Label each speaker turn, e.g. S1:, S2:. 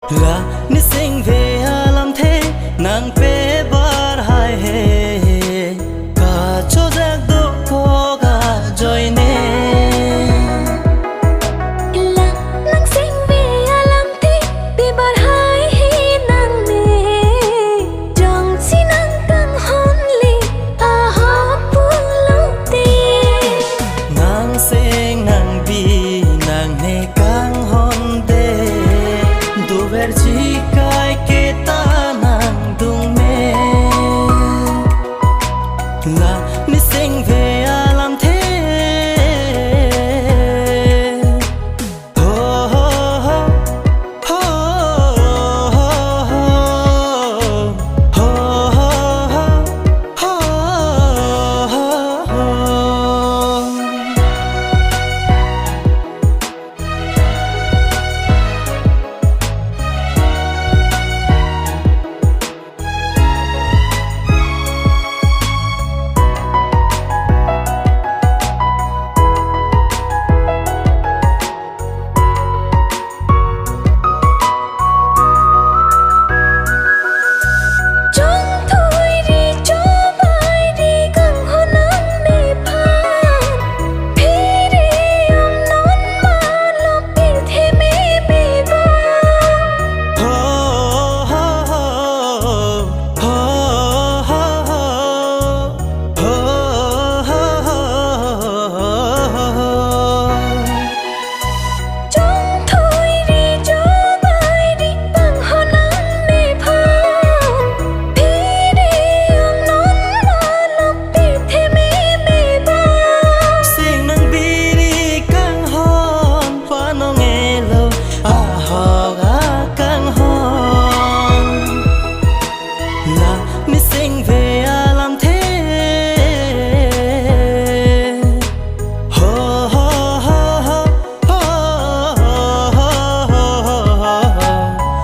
S1: là nít sinh về làm thế nàng bé bar hai he cả cho giấc độ có cả rồi nè
S2: là nàng sinh về làm thế bé bar hai he nàng nè trong chi nàng tăng hôn li à ha pulau tê
S1: nàng sinh nàng bi nàng nè càng hôn đê du ver chica